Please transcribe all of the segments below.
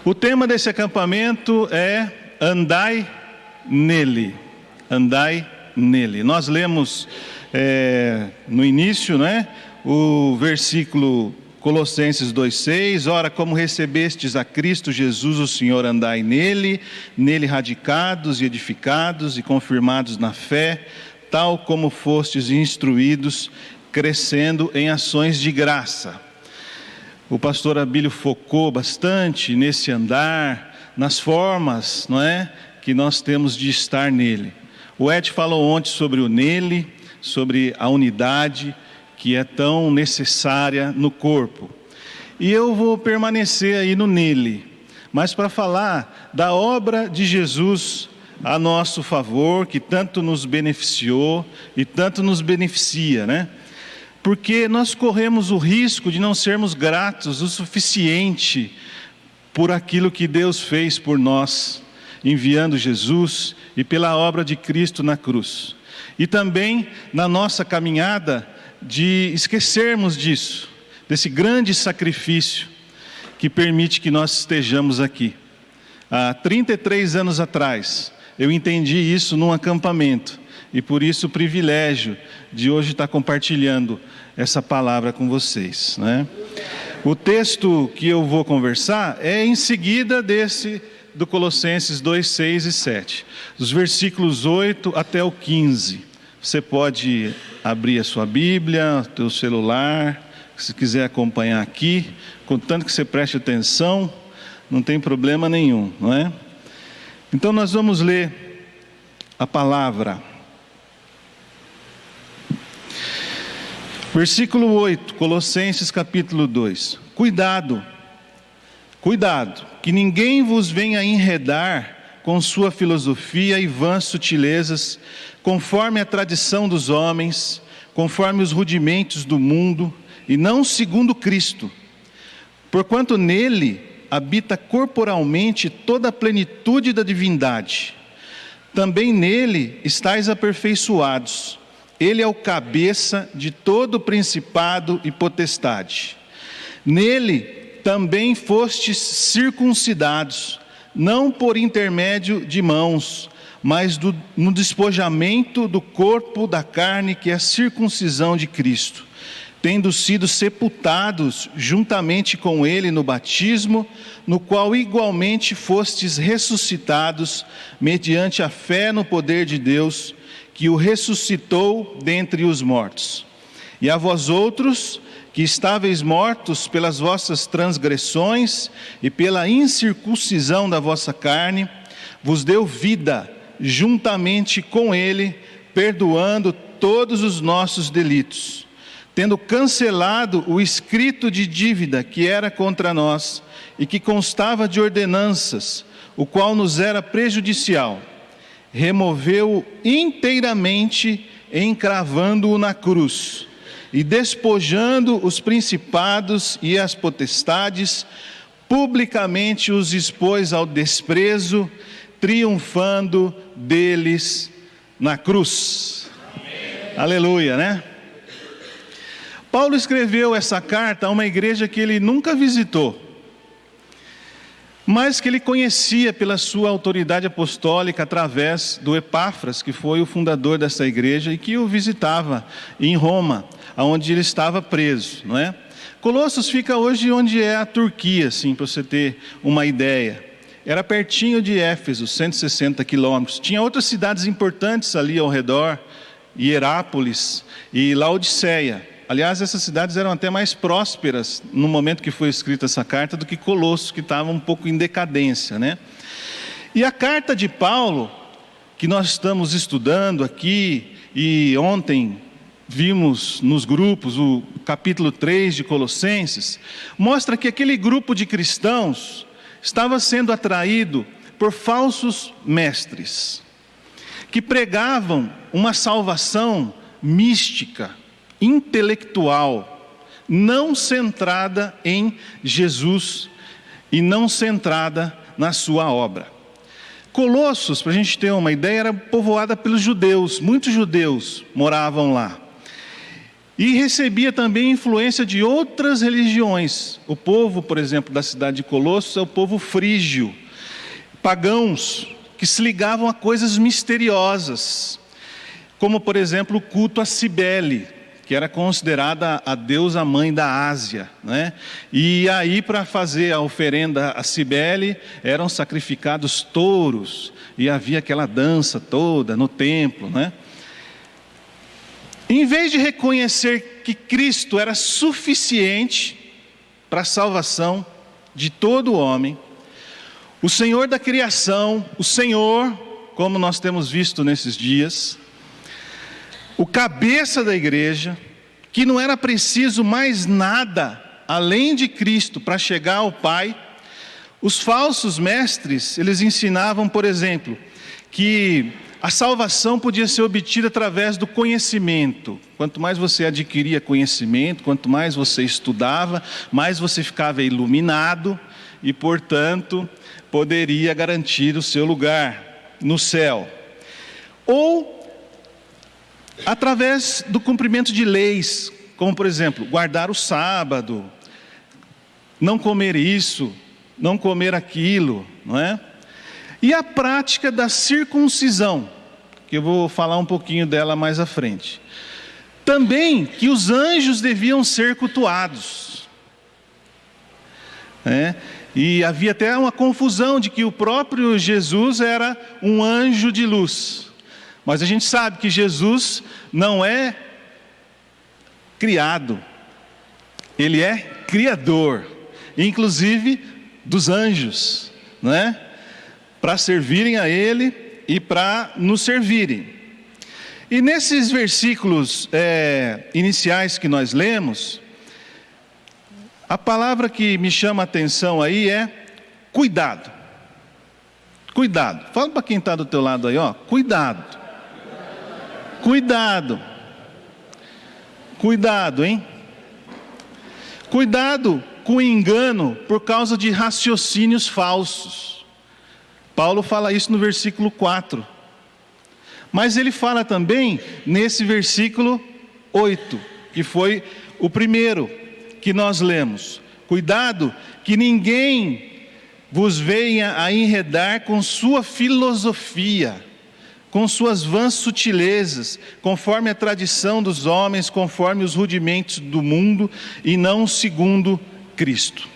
O tema desse acampamento é andai nele. Andai nele. Nós lemos no início, o versículo Colossenses 2,6, ora, como recebestes a Cristo Jesus, o Senhor, andai nele, nele radicados e edificados e confirmados na fé, tal como fostes instruídos, crescendo em ações de graça. O pastor Abílio focou bastante nesse andar, nas formas, que nós temos de estar nele. O Ed falou ontem sobre o nele, sobre a unidade que é tão necessária no corpo. E eu vou permanecer aí no nele, mas para falar da obra de Jesus a nosso favor, que tanto nos beneficiou e tanto nos beneficia, Porque nós corremos o risco de não sermos gratos o suficiente por aquilo que Deus fez por nós, enviando Jesus e pela obra de Cristo na cruz. E também na nossa caminhada de esquecermos disso, desse grande sacrifício que permite que nós estejamos aqui. Há 33 anos atrás, eu entendi isso num acampamento. E por isso o privilégio de hoje estar compartilhando essa palavra com vocês, O texto que eu vou conversar é em seguida do Colossenses 2, 6 e 7. Dos versículos 8 até o 15. Você pode abrir a sua Bíblia, o teu celular, se quiser acompanhar aqui, contanto que você preste atenção, não tem problema nenhum, Então nós vamos ler a palavra. Versículo 8, Colossenses capítulo 2. Cuidado, que ninguém vos venha enredar com sua filosofia e vãs sutilezas, conforme a tradição dos homens, conforme os rudimentos do mundo, e não segundo Cristo. Porquanto nele habita corporalmente toda a plenitude da divindade. Também nele estáis aperfeiçoados. Ele é o cabeça de todo principado e potestade. Nele também fostes circuncidados, não por intermédio de mãos, mas no despojamento do corpo da carne, que é a circuncisão de Cristo, tendo sido sepultados juntamente com ele no batismo, no qual igualmente fostes ressuscitados, mediante a fé no poder de Deus, que o ressuscitou dentre os mortos. E a vós outros, que estáveis mortos pelas vossas transgressões e pela incircuncisão da vossa carne, vos deu vida juntamente com ele, perdoando todos os nossos delitos, tendo cancelado o escrito de dívida que era contra nós e que constava de ordenanças, o qual nos era prejudicial, removeu-o inteiramente, encravando-o na cruz, e despojando os principados e as potestades, publicamente os expôs ao desprezo, triunfando deles na cruz. Amém. Aleluia, Paulo escreveu essa carta a uma igreja que ele nunca visitou, mas que ele conhecia pela sua autoridade apostólica através do Epáfras, que foi o fundador dessa igreja e que o visitava em Roma, onde ele estava preso, Colossos fica hoje onde é a Turquia, assim, para você ter uma ideia. Era pertinho de Éfeso, 160 quilômetros. Tinha outras cidades importantes ali ao redor, Hierápolis e Laodiceia. Aliás, essas cidades eram até mais prósperas no momento que foi escrita essa carta do que Colossos, que estava um pouco em decadência, E a carta de Paulo, que nós estamos estudando aqui, e ontem vimos nos grupos o capítulo 3 de Colossenses, mostra que aquele grupo de cristãos estava sendo atraído por falsos mestres, que pregavam uma salvação mística, intelectual, não centrada em Jesus e não centrada na sua obra. Colossos, para a gente ter uma ideia, era povoada pelos judeus, muitos judeus moravam lá. E recebia também influência de outras religiões. O povo, por exemplo, da cidade de Colossos é o povo frígio, pagãos, que se ligavam a coisas misteriosas, como, por exemplo, o culto a Cibele, que era considerada a deusa mãe da Ásia, né? E aí, para fazer a oferenda a Cibele, eram sacrificados touros, e havia aquela dança toda no templo, né? Em vez de reconhecer que Cristo era suficiente para a salvação de todo homem, o Senhor da criação, o Senhor, como nós temos visto nesses dias, o cabeça da igreja, que não era preciso mais nada além de Cristo para chegar ao Pai, os falsos mestres, eles ensinavam, por exemplo, que a salvação podia ser obtida através do conhecimento. Quanto mais você adquiria conhecimento, quanto mais você estudava, mais você ficava iluminado e, portanto, poderia garantir o seu lugar no céu. Ou através do cumprimento de leis, como, por exemplo, guardar o sábado, não comer isso, não comer aquilo, não é? E a prática da circuncisão, que eu vou falar um pouquinho dela mais à frente. Também que os anjos deviam ser cultuados. E havia até uma confusão de que o próprio Jesus era um anjo de luz. Mas a gente sabe que Jesus não é criado, Ele é criador, inclusive dos anjos, não é? Para servirem a Ele e para nos servirem. E nesses versículos iniciais que nós lemos, a palavra que me chama a atenção aí é cuidado. Cuidado. Fala para quem está do teu lado aí, ó. Cuidado. Cuidado. Cuidado, hein? Cuidado com o engano por causa de raciocínios falsos. Paulo fala isso no versículo 4. Mas ele fala também nesse versículo 8, que foi o primeiro que nós lemos. Cuidado que ninguém vos venha a enredar com sua filosofia, com suas vãs sutilezas, conforme a tradição dos homens, conforme os rudimentos do mundo, e não segundo Cristo.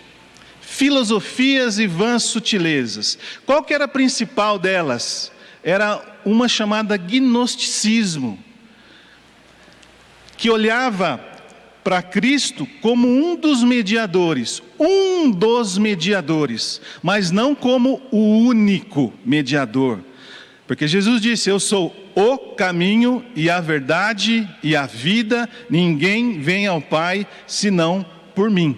Filosofias e vãs sutilezas. Qual que era a principal delas? Era uma chamada gnosticismo, que olhava para Cristo como um dos mediadores, mas não como o único mediador. Porque Jesus disse: eu sou o caminho e a verdade e a vida, ninguém vem ao Pai senão por mim.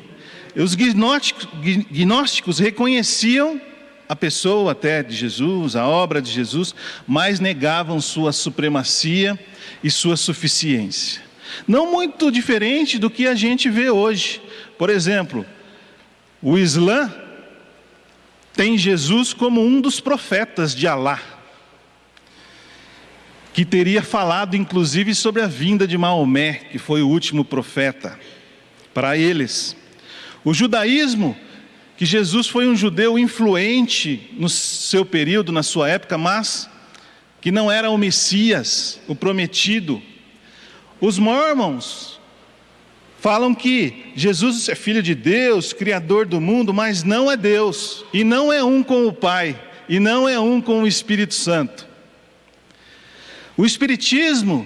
Os gnósticos reconheciam a pessoa até de Jesus, a obra de Jesus, mas negavam sua supremacia e sua suficiência. Não muito diferente do que a gente vê hoje. Por exemplo, o Islã tem Jesus como um dos profetas de Alá, que teria falado inclusive sobre a vinda de Maomé, que foi o último profeta para eles. O judaísmo, que Jesus foi um judeu influente no seu período, na sua época, mas que não era o Messias, o prometido. Os mormons falam que Jesus é filho de Deus, criador do mundo, mas não é Deus, e não é um com o Pai, e não é um com o Espírito Santo. O Espiritismo,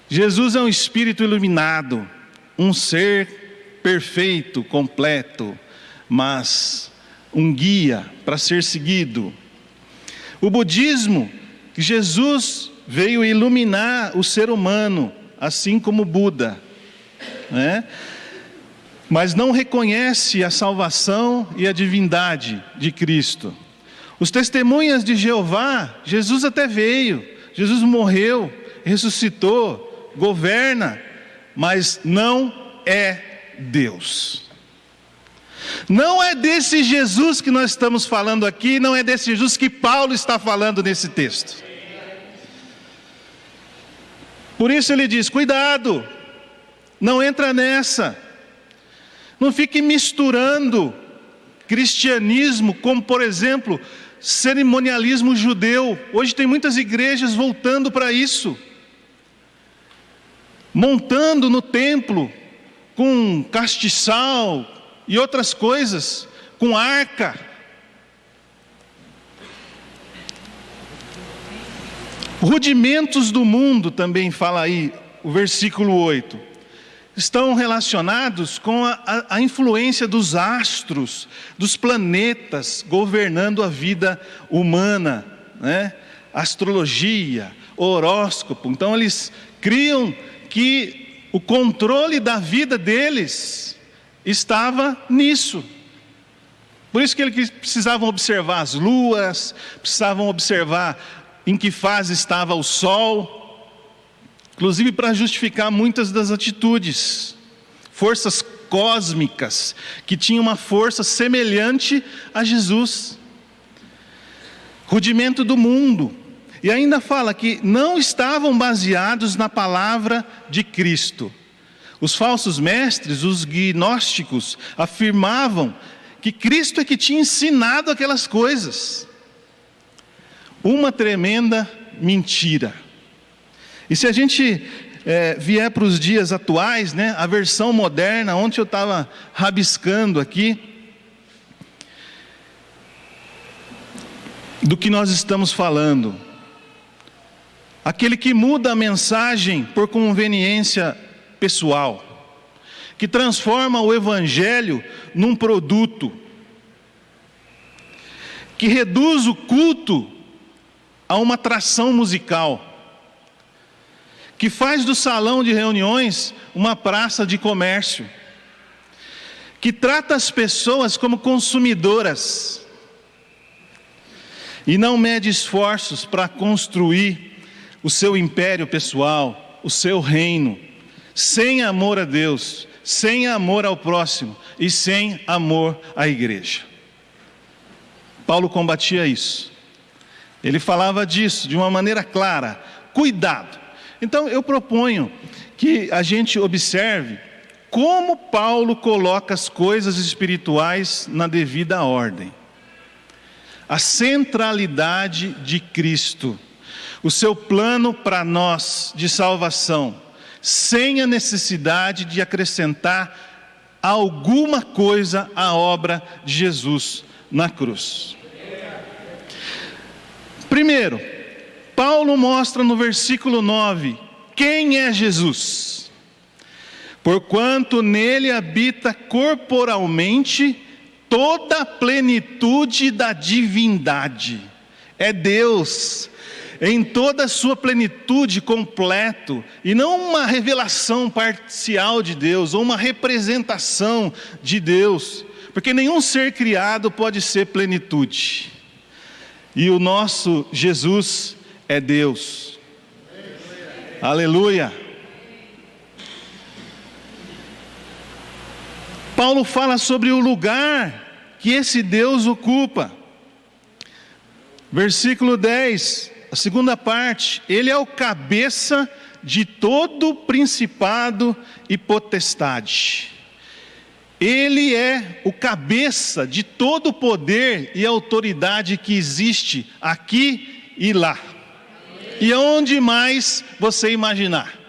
Jesus é um Espírito iluminado, um ser perfeito, completo, mas um guia para ser seguido. O budismo, que Jesus veio iluminar o ser humano, assim como Buda, né? Mas não reconhece a salvação e a divindade de Cristo. Os testemunhas de Jeová, Jesus até veio, Jesus morreu, ressuscitou, governa, mas não é Deus. Não é desse Jesus que nós estamos falando aqui, não é desse Jesus que Paulo está falando nesse texto. Por isso ele diz: cuidado, Não entra nessa. Não fique misturando cristianismo com, por exemplo, cerimonialismo judeu. Hoje tem muitas igrejas voltando para isso, montando no templo com castiçal e outras coisas, com arca. Rudimentos do mundo, também fala aí o versículo 8, estão relacionados com a influência dos astros, dos planetas governando a vida humana, né? Astrologia, horóscopo. Então eles criam que o controle da vida deles estava nisso. Por isso que eles precisavam observar as luas, precisavam observar em que fase estava o sol, inclusive para justificar muitas das atitudes. Forças cósmicas que tinham uma força semelhante a Jesus. Rudimento do mundo. E ainda fala que não estavam baseados na palavra de Cristo. Os falsos mestres, os gnósticos, afirmavam que Cristo é que tinha ensinado aquelas coisas. Uma tremenda mentira. E se a gente vier para os dias atuais, né, a versão moderna, ontem eu estava rabiscando aqui, do que nós estamos falando. Aquele que muda a mensagem por conveniência pessoal, que transforma o evangelho num produto, que reduz o culto a uma atração musical, que faz do salão de reuniões uma praça de comércio, que trata as pessoas como consumidoras e não mede esforços para construir o seu império pessoal, o seu reino, sem amor a Deus, sem amor ao próximo e sem amor à igreja. Paulo combatia isso. Ele falava disso de uma maneira clara. Cuidado. Então eu proponho que a gente observe como Paulo coloca as coisas espirituais na devida ordem. A centralidade de Cristo, o seu plano para nós de salvação, sem a necessidade de acrescentar alguma coisa à obra de Jesus na cruz. Primeiro, Paulo mostra no versículo 9, quem é Jesus? Porquanto nele habita corporalmente toda a plenitude da divindade. É Deus, em toda a sua plenitude completo, e não uma revelação parcial de Deus, ou uma representação de Deus, porque nenhum ser criado pode ser plenitude. E o nosso Jesus é Deus. Aleluia. Paulo fala sobre o lugar que esse Deus ocupa. Versículo 10, a segunda parte. Ele é o cabeça de todo principado e potestade. Ele é o cabeça de todo o poder e autoridade que existe aqui e lá. E aonde mais você imaginar,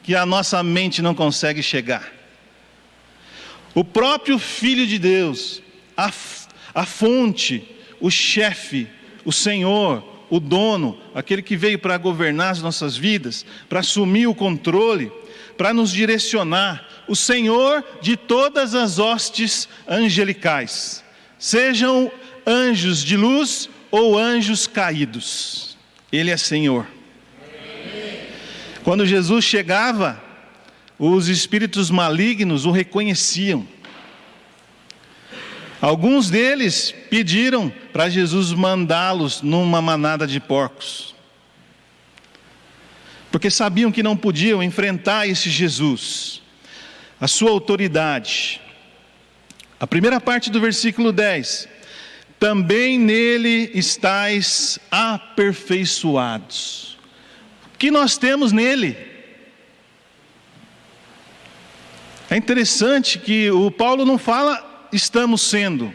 que a nossa mente não consegue chegar. O próprio Filho de Deus, a fonte, o chefe, o Senhor, o dono, aquele que veio para governar as nossas vidas, para assumir o controle, para nos direcionar, o Senhor de todas as hostes angelicais, sejam anjos de luz ou anjos caídos, Ele é Senhor. Quando Jesus chegava, os espíritos malignos o reconheciam. Alguns deles pediram para Jesus mandá-los numa manada de porcos, porque sabiam que não podiam enfrentar esse Jesus, a sua autoridade. A primeira parte do versículo 10, também nele estáis aperfeiçoados. O que nós temos nele? É interessante que o Paulo não fala estamos sendo,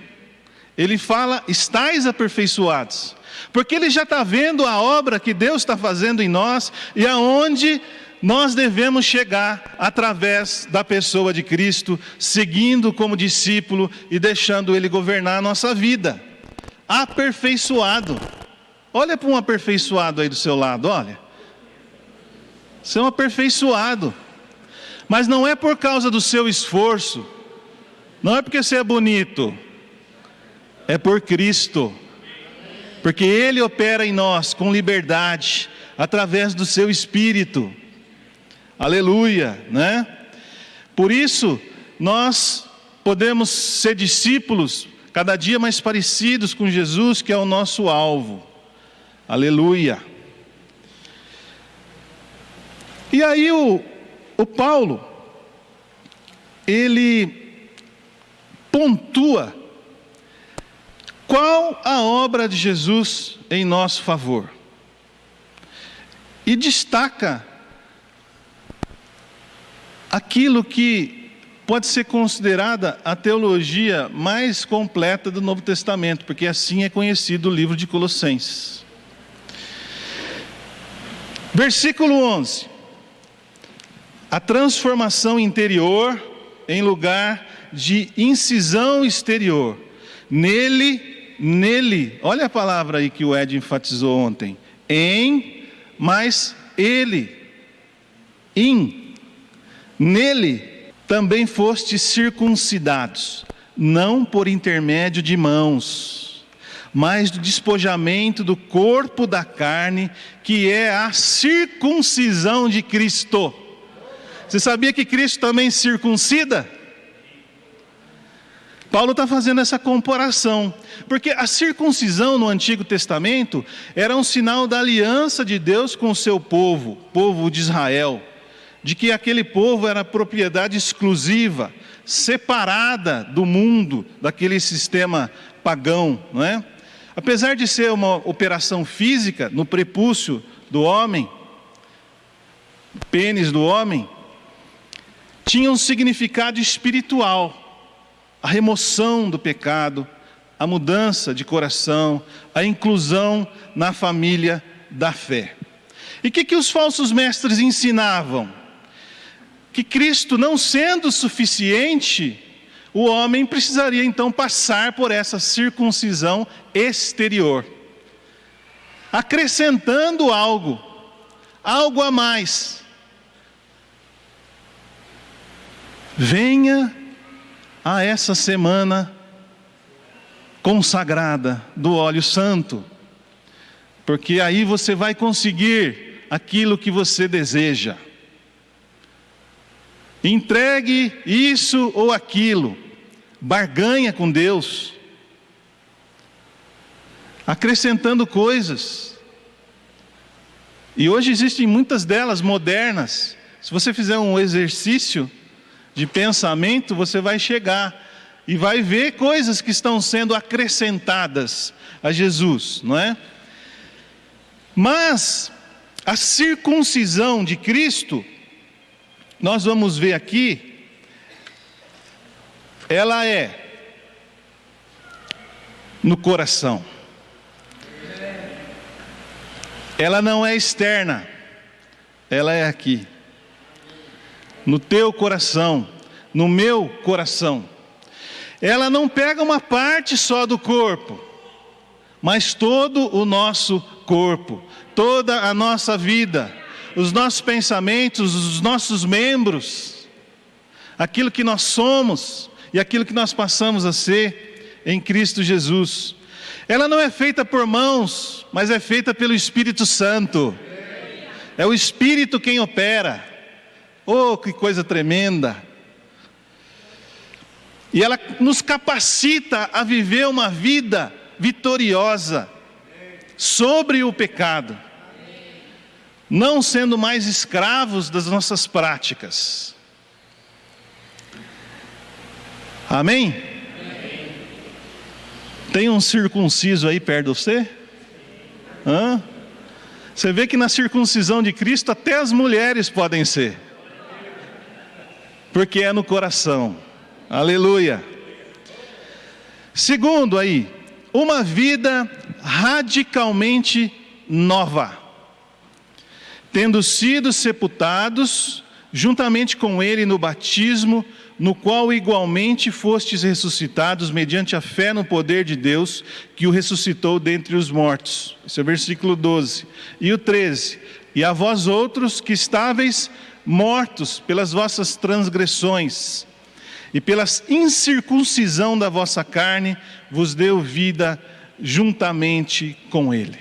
ele fala estais aperfeiçoados, porque ele já está vendo a obra que Deus está fazendo em nós e aonde nós devemos chegar através da pessoa de Cristo, seguindo como discípulo e deixando Ele governar a nossa vida. Aperfeiçoado. Olha para um aperfeiçoado aí do seu lado, olha. Você é um aperfeiçoado. Mas não é por causa do seu esforço, não é porque você é bonito, é por Cristo. Porque Ele opera em nós com liberdade, através do seu Espírito. Aleluia, né? Por isso, nós podemos ser discípulos cada dia mais parecidos com Jesus, que é o nosso alvo. Aleluia. E aí o Paulo, ele pontua qual a obra de Jesus em nosso favor. E destaca aquilo que pode ser considerada a teologia mais completa do Novo Testamento, porque assim é conhecido o livro de Colossenses. Versículo 11. A transformação interior em lugar de incisão exterior. Nele, olha a palavra aí que o Ed enfatizou ontem. Mas ele, nele também fostes circuncidados, não por intermédio de mãos, mas do despojamento do corpo da carne, que é a circuncisão de Cristo. Você sabia que Cristo também circuncida? Paulo está fazendo essa comparação, porque a circuncisão no Antigo Testamento era um sinal da aliança de Deus com o seu povo, o povo de Israel, de que aquele povo era propriedade exclusiva, separada do mundo, daquele sistema pagão, não é? Apesar de ser uma operação física no prepúcio do homem, pênis do homem, tinha um significado espiritual. A remoção do pecado, a mudança de coração, a inclusão na família da fé. E o que os falsos mestres ensinavam? Que Cristo não sendo suficiente, o homem precisaria então passar por essa circuncisão exterior, acrescentando algo a mais. Venha a essa semana consagrada do óleo santo, porque aí você vai conseguir aquilo que você deseja. Entregue isso ou aquilo, barganha com Deus, acrescentando coisas. E hoje existem muitas delas modernas. Se você fizer um exercício de pensamento, você vai chegar e vai ver coisas que estão sendo acrescentadas a Jesus, não é? Mas a circuncisão de Cristo, nós vamos ver aqui, ela é no coração. Ela não é externa, ela é aqui. No teu coração, no meu coração. Ela não pega uma parte só do corpo, mas todo o nosso corpo, toda a nossa vida, os nossos pensamentos, os nossos membros, aquilo que nós somos e aquilo que nós passamos a ser em Cristo Jesus. Ela não é feita por mãos, mas é feita pelo Espírito Santo. É o Espírito quem opera. Oh, que coisa tremenda! E ela nos capacita a viver uma vida vitoriosa sobre o pecado, não sendo mais escravos das nossas práticas. Amém? Tem um circunciso aí perto de você? Hã? Você vê que na circuncisão de Cristo até as mulheres podem ser. porque é no coração. Aleluia. Segundo aí, uma vida radicalmente nova, tendo sido sepultados juntamente com ele no batismo, no qual igualmente fostes ressuscitados mediante a fé no poder de Deus, que o ressuscitou dentre os mortos. Esse é o versículo 12. E o 13. E a vós outros que estáveis mortos pelas vossas transgressões, e pela incircuncisão da vossa carne, vos deu vida juntamente com ele.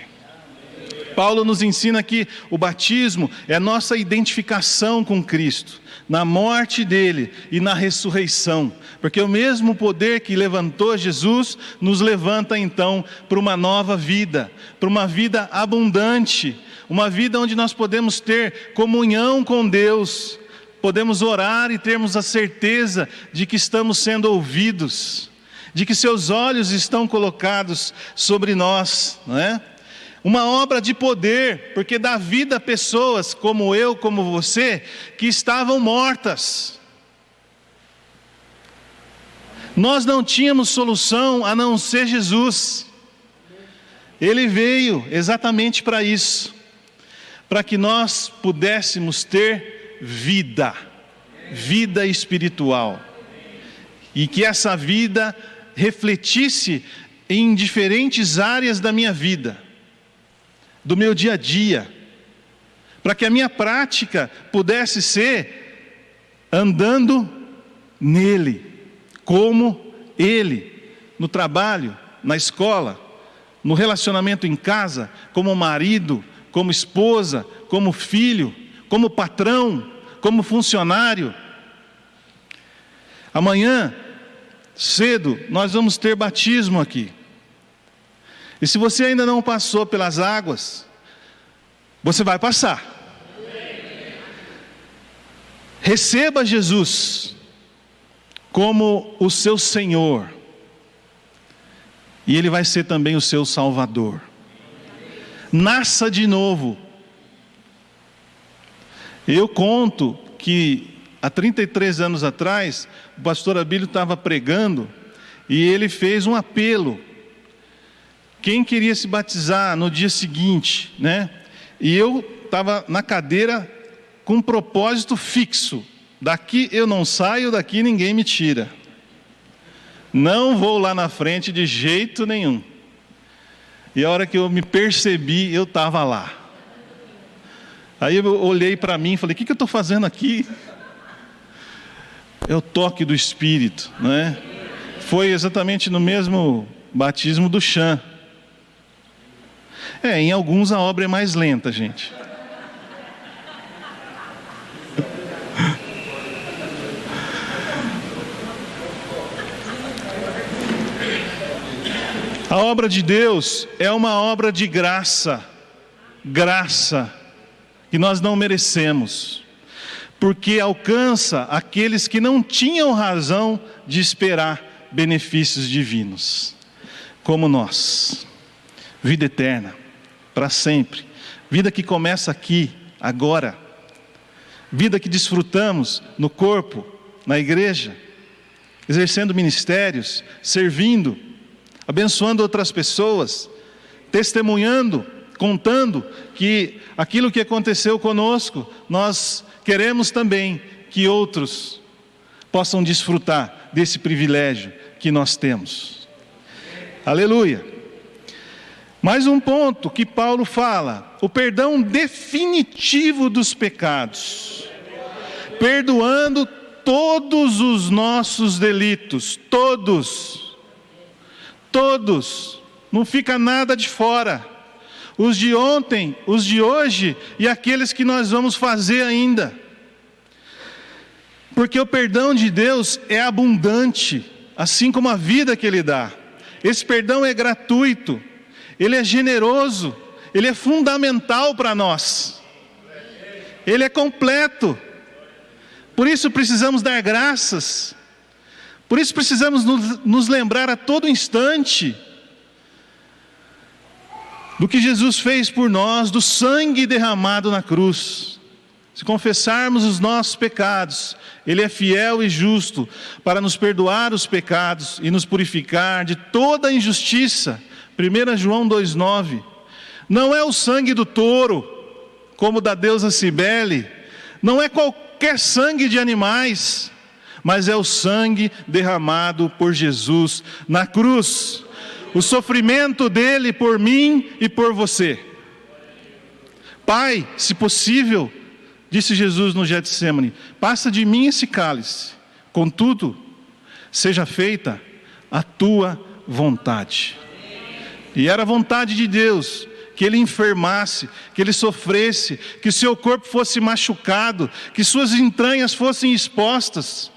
Paulo nos ensina que o batismo é a nossa identificação com Cristo, na morte dele e na ressurreição, porque o mesmo poder que levantou Jesus, nos levanta então para uma nova vida, para uma vida abundante, uma vida onde nós podemos ter comunhão com Deus, podemos orar e termos a certeza de que estamos sendo ouvidos, de que seus olhos estão colocados sobre nós, não é? Uma obra de poder, porque dá vida a pessoas como eu, como você, que estavam mortas. Nós não tínhamos solução a não ser Jesus. Ele veio exatamente para isso, para que nós pudéssemos ter vida espiritual, e que essa vida refletisse em diferentes áreas da minha vida, do meu dia a dia, para que a minha prática pudesse ser andando nele, como ele, no trabalho, na escola, no relacionamento em casa, como marido, como esposa, como filho, como patrão, como funcionário. Amanhã, cedo, nós vamos ter batismo aqui. E se você ainda não passou pelas águas, você vai passar. Receba Jesus como o seu Senhor, e Ele vai ser também o seu Salvador. Nasça de novo. Eu conto que há 33 anos atrás, o pastor Abílio estava pregando, e ele fez um apelo. Quem queria se batizar no dia seguinte, né? E eu estava na cadeira com um propósito fixo: daqui eu não saio, daqui ninguém me tira. Não vou lá na frente de jeito nenhum. E a hora que eu me percebi, eu estava lá. Aí eu olhei para mim e falei: o que eu estou fazendo aqui? É o toque do Espírito, né? Foi exatamente no mesmo batismo do Chan. Em alguns a obra é mais lenta, gente. A obra de Deus é uma obra de graça, que nós não merecemos, porque alcança aqueles que não tinham razão de esperar benefícios divinos, como nós. Vida eterna, para sempre, vida que começa aqui, agora, vida que desfrutamos no corpo, na igreja, exercendo ministérios, servindo, abençoando outras pessoas, testemunhando, contando que aquilo que aconteceu conosco, nós queremos também que outros possam desfrutar desse privilégio que nós temos. Aleluia. Mais um ponto que Paulo fala: o perdão definitivo dos pecados, perdoando todos os nossos delitos, todos, não fica nada de fora, os de ontem, os de hoje e aqueles que nós vamos fazer ainda, porque o perdão de Deus é abundante, assim como a vida que Ele dá. Esse perdão é gratuito, Ele é generoso, Ele é fundamental para nós, Ele é completo. Por isso precisamos dar graças, por isso precisamos nos lembrar a todo instante do que Jesus fez por nós, do sangue derramado na cruz. se confessarmos os nossos pecados, Ele é fiel e justo para nos perdoar os pecados e nos purificar de toda injustiça. 1 João 2,9. Não é o sangue do touro, como da deusa Cibele, não é qualquer sangue de animais, mas é o sangue derramado por Jesus na cruz. O sofrimento dele por mim e por você. Pai, se possível, disse Jesus no Getsemane, passa de mim esse cálice, contudo, seja feita a tua vontade. E era a vontade de Deus que ele enfermasse, que ele sofresse, que seu corpo fosse machucado, que suas entranhas fossem expostas,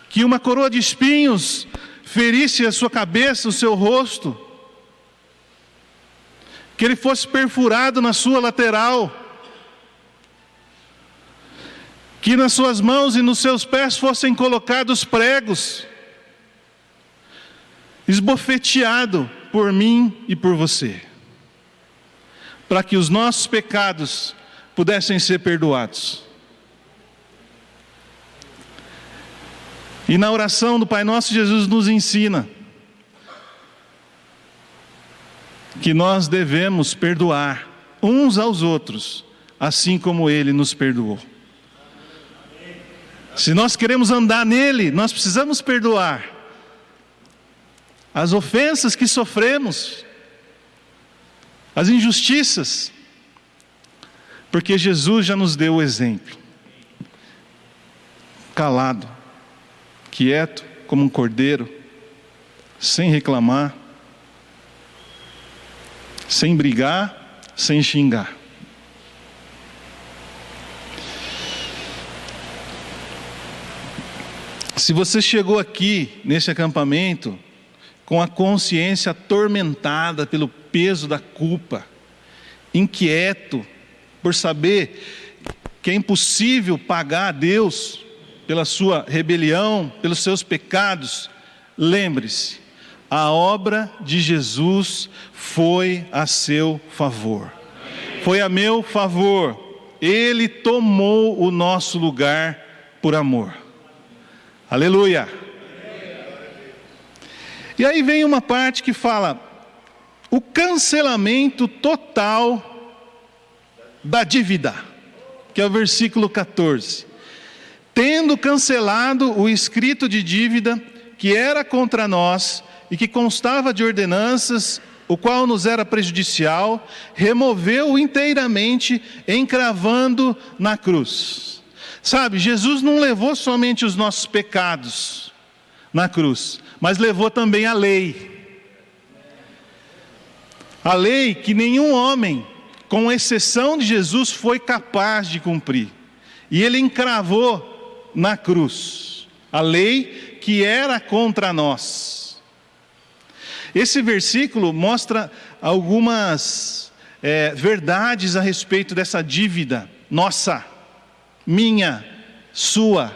que uma coroa de espinhos ferisse a sua cabeça, o seu rosto, que ele fosse perfurado na sua lateral, que nas suas mãos e nos seus pés fossem colocados pregos, esbofeteado por mim e por você, para que os nossos pecados pudessem ser perdoados. E na oração do Pai Nosso, Jesus nos ensina que nós devemos perdoar uns aos outros, assim como Ele nos perdoou. Se nós queremos andar nele, nós precisamos perdoar as ofensas que sofremos, as injustiças, porque Jesus já nos deu o exemplo. Calado, quieto como um cordeiro, sem reclamar, sem brigar, sem xingar. Se você chegou aqui nesse acampamento com a consciência atormentada pelo peso da culpa, inquieto por saber que é impossível pagar a Deus pela sua rebelião, pelos seus pecados, lembre-se, a obra de Jesus foi a seu favor, foi a meu favor. Ele tomou o nosso lugar por amor. Aleluia. E aí vem uma parte que fala o cancelamento total da dívida, que é o versículo 14. Tendo cancelado o escrito de dívida que era contra nós e que constava de ordenanças, o qual nos era prejudicial, removeu-o inteiramente, encravando na cruz. Sabe, Jesus não levou somente os nossos pecados na cruz, mas levou também a lei. A lei que nenhum homem, com exceção de Jesus, foi capaz de cumprir. E ele encravou na cruz a lei que era contra nós. Esse versículo mostra algumas verdades a respeito dessa dívida nossa, minha, sua,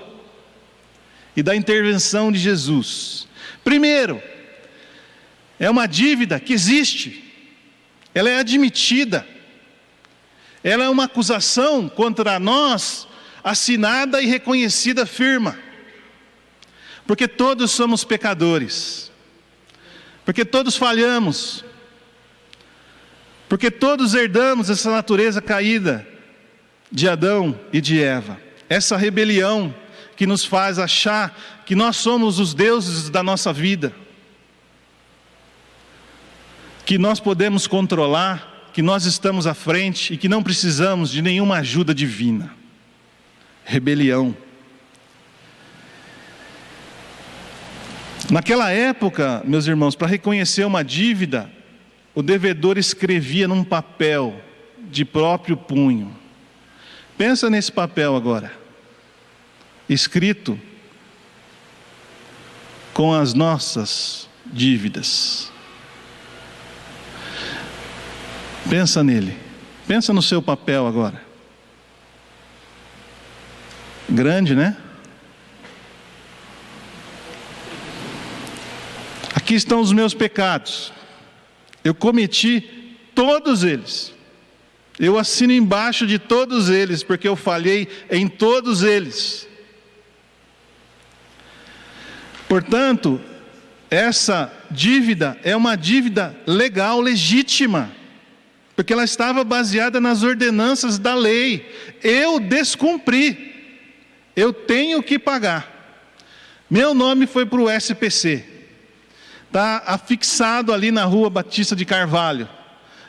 e da intervenção de Jesus. Primeiro, é uma dívida que existe, ela é admitida, ela é uma acusação contra nós, assinada e reconhecida firma, porque todos somos pecadores, porque todos falhamos, porque todos herdamos essa natureza caída de Adão e de Eva, essa rebelião que nos faz achar que nós somos os deuses da nossa vida, que nós podemos controlar, que nós estamos à frente e que não precisamos de nenhuma ajuda divina. Rebelião. Naquela época, meus irmãos, para reconhecer uma dívida, o devedor escrevia num papel de próprio punho. Pensa nesse papel agora, escrito com as nossas dívidas. Pensa nele, pensa no seu papel agora. Grande, né? Aqui estão os meus pecados. Eu cometi todos eles. Eu assino embaixo de todos eles, porque eu falhei em todos eles. Portanto, essa dívida é uma dívida legal, legítima, porque ela estava baseada nas ordenanças da lei. Eu descumpri, eu tenho que pagar. Meu nome foi para o SPC, está afixado ali na rua Batista de Carvalho,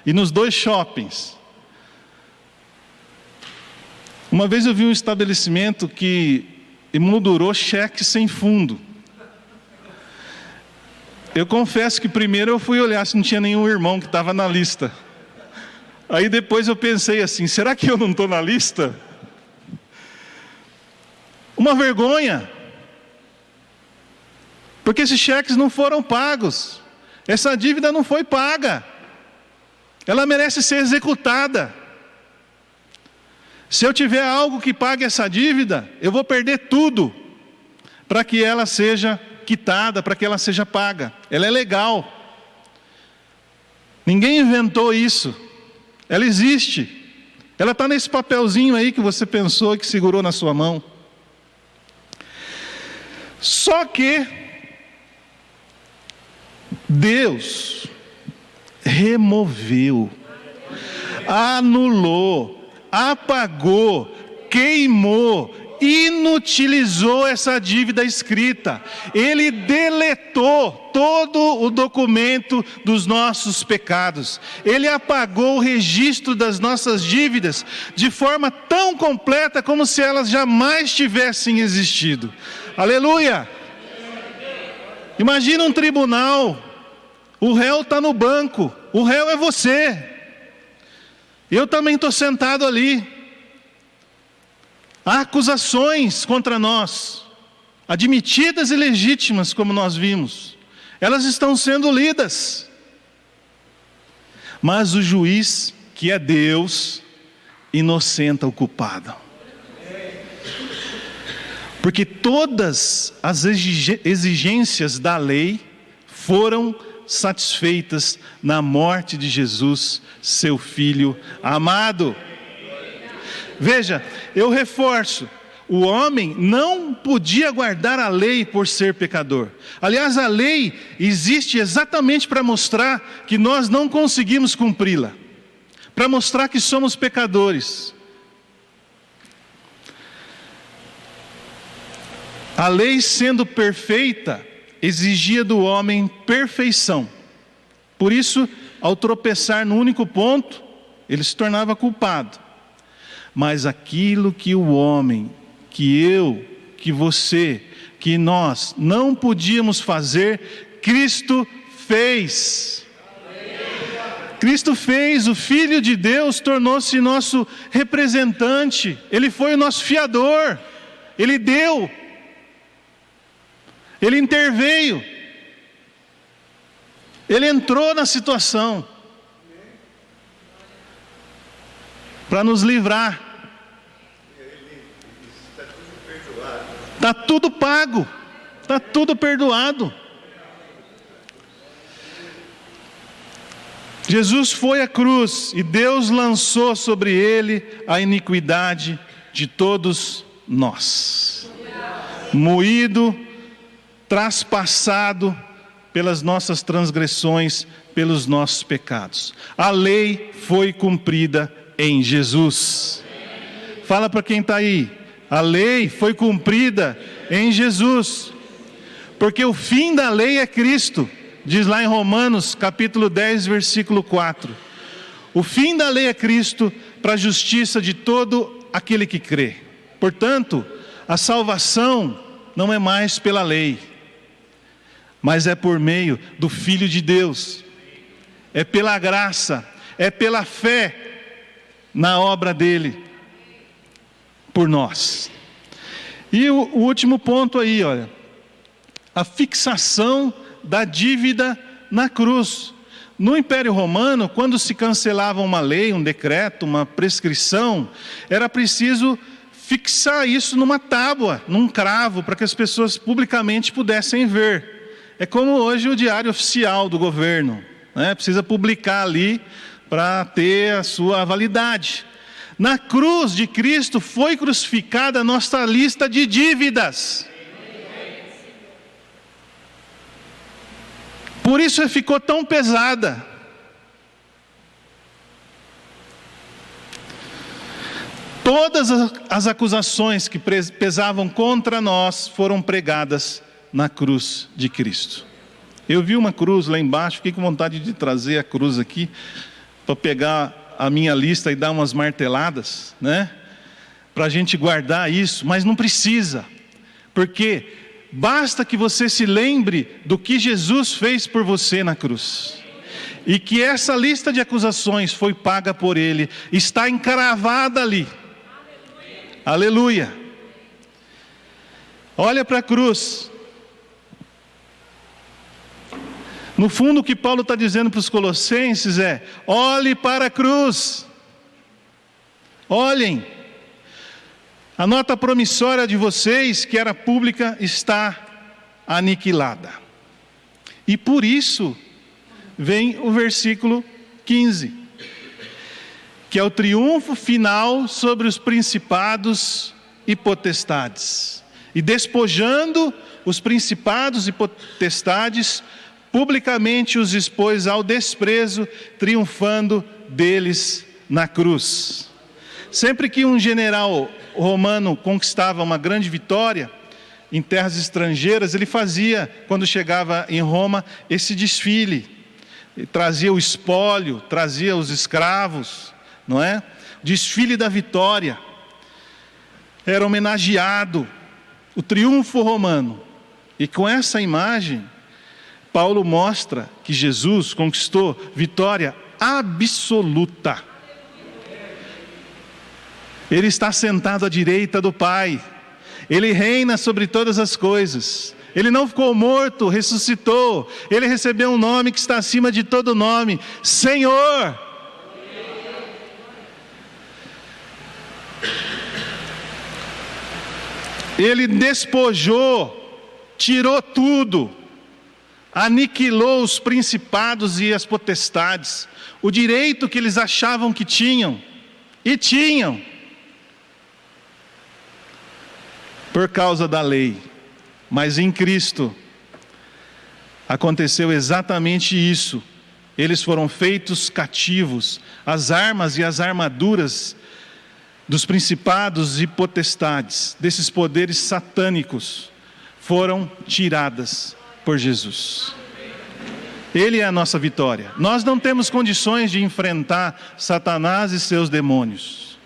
e nos 2 shoppings. Uma vez eu vi um estabelecimento que emoldurou cheque sem fundo. Eu confesso que primeiro eu fui olhar se não tinha nenhum irmão que estava na lista. Aí depois eu pensei assim, será que eu não estou na lista? Uma vergonha. Porque esses cheques não foram pagos. Essa dívida não foi paga. Ela merece ser executada. Se eu tiver algo que pague essa dívida, eu vou perder tudo para que ela seja quitada, para que ela seja paga. Ela é legal. Ninguém inventou isso. Ela existe. Ela está nesse papelzinho aí que você pensou e que segurou na sua mão. Só que Deus removeu, anulou, apagou, queimou, inutilizou essa dívida escrita. Ele deletou todo o documento dos nossos pecados. Ele apagou o registro das nossas dívidas de forma tão completa como se elas jamais tivessem existido. Aleluia! Imagina um tribunal, o réu está no banco, o réu é você. Eu também estou sentado ali. Há acusações contra nós, admitidas e legítimas, como nós vimos. Elas estão sendo lidas. Mas o juiz, que é Deus, inocenta o culpado. Porque todas as exigências da lei foram satisfeitas na morte de Jesus, seu Filho amado. Veja, eu reforço, o homem não podia guardar a lei por ser pecador. Aliás, a lei existe exatamente para mostrar que nós não conseguimos cumpri-la, para mostrar que somos pecadores. A lei, sendo perfeita, exigia do homem perfeição. Por isso, ao tropeçar no único ponto, ele se tornava culpado. Mas aquilo que o homem, que eu, que você, que nós não podíamos fazer, Cristo fez. Cristo fez, o Filho de Deus tornou-se nosso representante. Ele foi o nosso fiador. Ele deu. Ele interveio. Ele entrou na situação para nos livrar. Está tudo pago, está tudo perdoado. Jesus foi à cruz e Deus lançou sobre ele a iniquidade de todos nós. Moído, traspassado pelas nossas transgressões, pelos nossos pecados. A lei foi cumprida em Jesus. Fala para quem está aí. A lei foi cumprida em Jesus. Porque o fim da lei é Cristo. Diz lá em Romanos capítulo 10, versículo 4. O fim da lei é Cristo para a justiça de todo aquele que crê. Portanto, a salvação não é mais pela lei, mas é por meio do Filho de Deus. É pela graça, é pela fé na obra dele, por nós. E o último ponto aí, olha, a fixação da dívida na cruz. No Império Romano, quando se cancelava uma lei, um decreto, uma prescrição, era preciso fixar isso numa tábua, num cravo, para que as pessoas publicamente pudessem ver. É como hoje o diário oficial do governo, né? Precisa publicar ali para ter a sua validade. Na cruz de Cristo foi crucificada a nossa lista de dívidas. Por isso ficou tão pesada. Todas as acusações que pesavam contra nós foram pregadas na cruz de Cristo. Eu vi uma cruz lá embaixo, fiquei com vontade de trazer a cruz aqui, para pegar a minha lista e dar umas marteladas, né? Para a gente guardar isso, mas não precisa, porque basta que você se lembre do que Jesus fez por você na cruz. E que essa lista de acusações foi paga por Ele, está encravada ali. Aleluia. Olha para a cruz. No fundo o que Paulo está dizendo para os colossenses é: olhe para a cruz. Olhem. A nota promissória de vocês, que era pública, está aniquilada. E por isso vem o versículo 15, que é o triunfo final sobre os principados e potestades. E despojando os principados e potestades, publicamente os expôs ao desprezo, triunfando deles na cruz. Sempre que um general romano conquistava uma grande vitória em terras estrangeiras, ele fazia, quando chegava em Roma, esse desfile. Ele trazia o espólio, trazia os escravos, não é? Desfile da vitória. Era homenageado o triunfo romano. E com essa imagem, Paulo mostra que Jesus conquistou vitória absoluta. Ele está sentado à direita do Pai. Ele reina sobre todas as coisas. Ele não ficou morto, ressuscitou. Ele recebeu um nome que está acima de todo nome: Senhor. Ele despojou, tirou tudo, aniquilou os principados e as potestades, o direito que eles achavam que tinham, e tinham, por causa da lei. Mas em Cristo aconteceu exatamente isso. Eles foram feitos cativos. As armas e as armaduras dos principados e potestades, desses poderes satânicos, foram tiradas por Jesus. Ele é a nossa vitória. Nós não temos condições de enfrentar Satanás e seus demônios,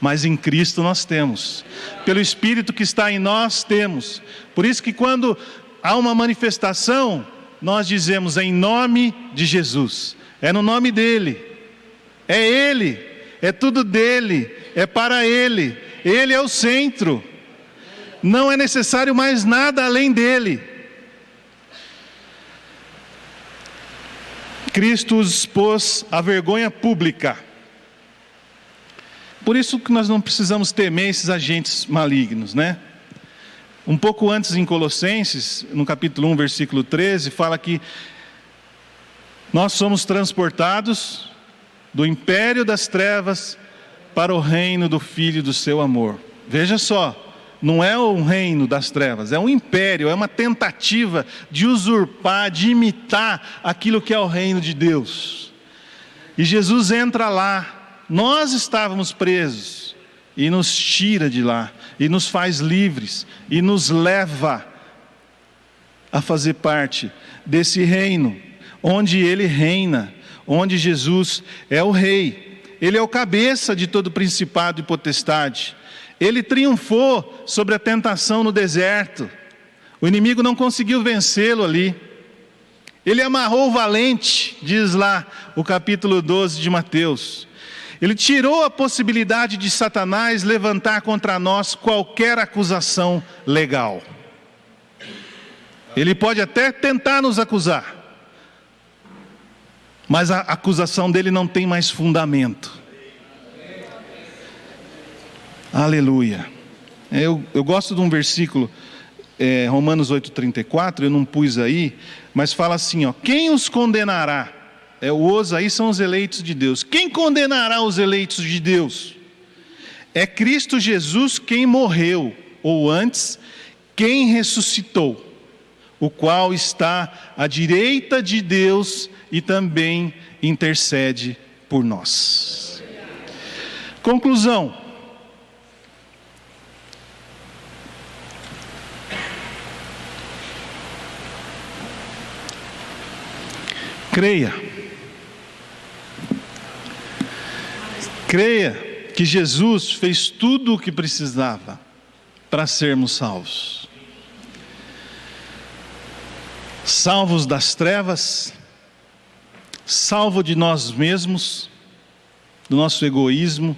mas em Cristo nós temos. Pelo Espírito que está em nós temos. Por isso que quando há uma manifestação, nós dizemos: em nome de Jesus. É no nome dele. É ele. É tudo dele. É para ele. Ele é o centro. Não é necessário mais nada além dele. Cristo os expôs à vergonha pública. Por isso que nós não precisamos temer esses agentes malignos, né? Um pouco antes em Colossenses, no capítulo 1, versículo 13, fala que nós somos transportados do império das trevas para o reino do Filho do seu amor. Veja só, não é um reino das trevas, é um império, é uma tentativa de usurpar, de imitar aquilo que é o reino de Deus. E Jesus entra lá. Nós estávamos presos e nos tira de lá, e nos faz livres, e nos leva a fazer parte desse reino, onde Ele reina, onde Jesus é o Rei. Ele é o cabeça de todo principado e potestade. Ele triunfou sobre a tentação no deserto. O inimigo não conseguiu vencê-lo ali. Ele amarrou o valente, diz lá o capítulo 12 de Mateus. Ele tirou a possibilidade de Satanás levantar contra nós qualquer acusação legal. Ele pode até tentar nos acusar, mas a acusação dele não tem mais fundamento. Aleluia. Eu gosto de um versículo, Romanos 8,34, eu não pus aí, mas fala assim, ó: quem os condenará? os aí são os eleitos de Deus. Quem condenará os eleitos de Deus? É Cristo Jesus quem morreu, ou antes, quem ressuscitou, o qual está à direita de Deus e também intercede por nós. Conclusão. Creia que Jesus fez tudo o que precisava para sermos salvos. Salvos das trevas, salvo de nós mesmos, do nosso egoísmo,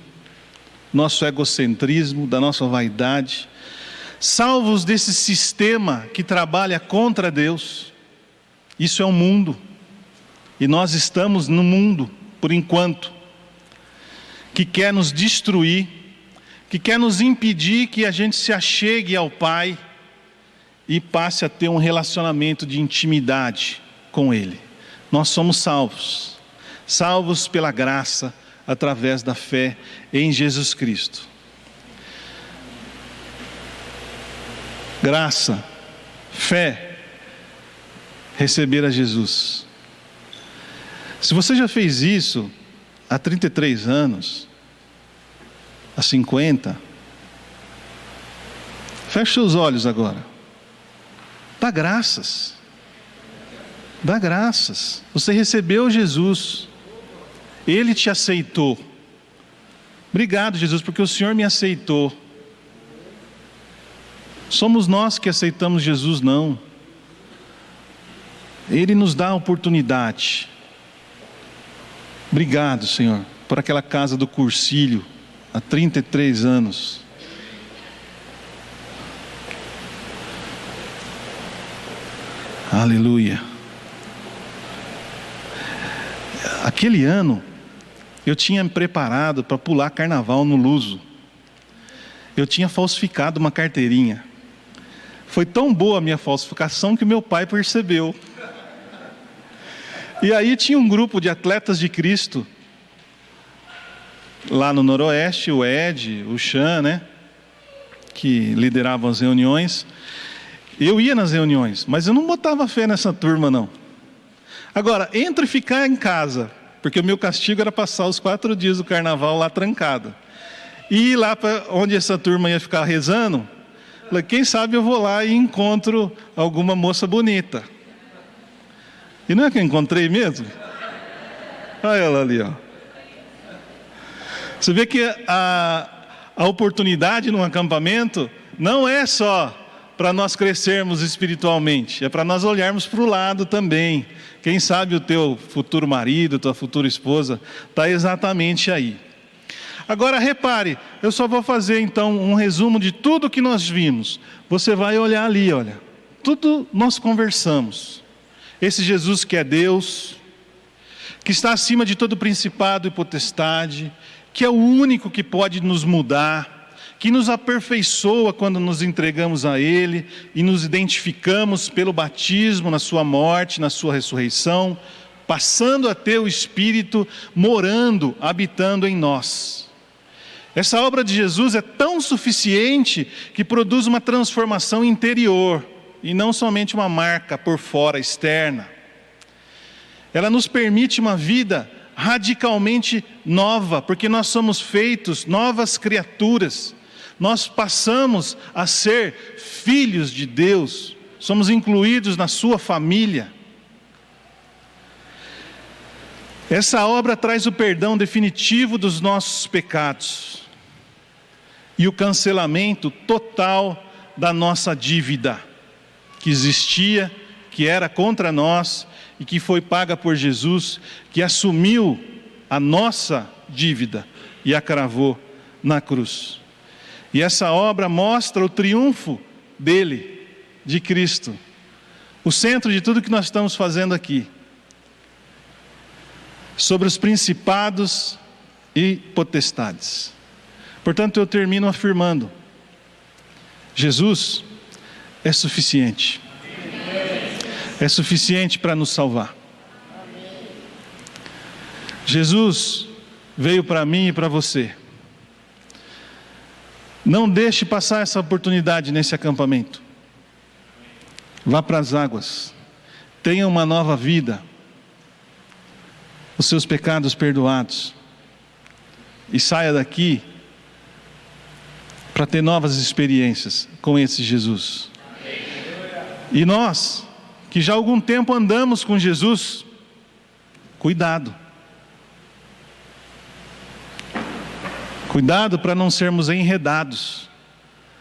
nosso egocentrismo, da nossa vaidade, salvos desse sistema que trabalha contra Deus. Isso é o mundo. E nós estamos no mundo, por enquanto, que quer nos destruir, que quer nos impedir que a gente se achegue ao Pai e passe a ter um relacionamento de intimidade com Ele. Nós somos salvos, salvos pela graça, através da fé em Jesus Cristo. Graça, fé, receber a Jesus. Se você já fez isso há 33 anos, há 50, feche seus olhos agora. Dá graças. Dá graças. Você recebeu Jesus. Ele te aceitou. Obrigado, Jesus, porque o Senhor me aceitou. Somos nós que aceitamos Jesus, não. Ele nos dá a oportunidade. Obrigado, Senhor, por aquela casa do Cursilho, há 33 anos. Aleluia. Aquele ano, eu tinha me preparado para pular carnaval no Luso. Eu tinha falsificado uma carteirinha. Foi tão boa a minha falsificação que meu pai percebeu. E aí tinha um grupo de atletas de Cristo, lá no Noroeste, o Ed, o Chan, né? Que lideravam as reuniões. Eu ia nas reuniões, mas eu não botava fé nessa turma, não. Agora, entre ficar em casa, porque o meu castigo era passar os 4 dias do carnaval lá trancado, e ir lá para onde essa turma ia ficar rezando, falei, quem sabe eu vou lá e encontro alguma moça bonita. E não é que eu encontrei mesmo? Olha ela ali, ó. Você vê que a oportunidade num acampamento não é só para nós crescermos espiritualmente, é para nós olharmos para o lado também. Quem sabe o teu futuro marido, tua futura esposa, está exatamente aí. Agora repare, eu só vou fazer então um resumo de tudo que nós vimos. Você vai olhar ali, olha. Tudo nós conversamos. Esse Jesus que é Deus, que está acima de todo principado e potestade, que é o único que pode nos mudar, que nos aperfeiçoa quando nos entregamos a Ele e nos identificamos pelo batismo na sua morte, na sua ressurreição, passando a ter o Espírito morando, habitando em nós. Essa obra de Jesus é tão suficiente que produz uma transformação interior e não somente uma marca por fora, externa. Ela nos permite uma vida radicalmente nova, porque nós somos feitos novas criaturas. Nós passamos a ser filhos de Deus, somos incluídos na sua família. Essa obra traz o perdão definitivo dos nossos pecados e o cancelamento total da nossa dívida que existia, que era contra nós e que foi paga por Jesus, que assumiu a nossa dívida e a cravou na cruz. E essa obra mostra o triunfo dele, de Cristo, o centro de tudo que nós estamos fazendo aqui, sobre os principados e potestades. Portanto, eu termino afirmando: Jesus é suficiente. É suficiente para nos salvar. Jesus veio para mim e para você. Não deixe passar essa oportunidade nesse acampamento. Vá para as águas. Tenha uma nova vida. Os seus pecados perdoados. E saia daqui para ter novas experiências com esse Jesus. E nós, que já há algum tempo andamos com Jesus, cuidado. Cuidado para não sermos enredados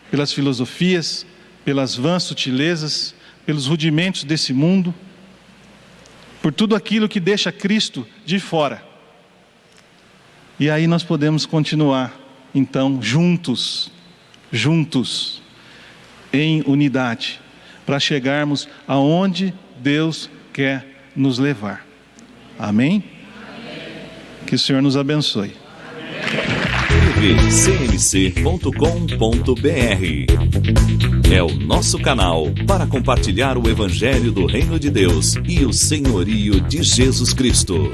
pelas filosofias, pelas vãs sutilezas, pelos rudimentos desse mundo, por tudo aquilo que deixa Cristo de fora. E aí nós podemos continuar, então, juntos, em unidade, para chegarmos aonde Deus quer nos levar. Amém? Que o Senhor nos abençoe. tvcmc.com.br é o nosso canal para compartilhar o Evangelho do Reino de Deus e o senhorio de Jesus Cristo.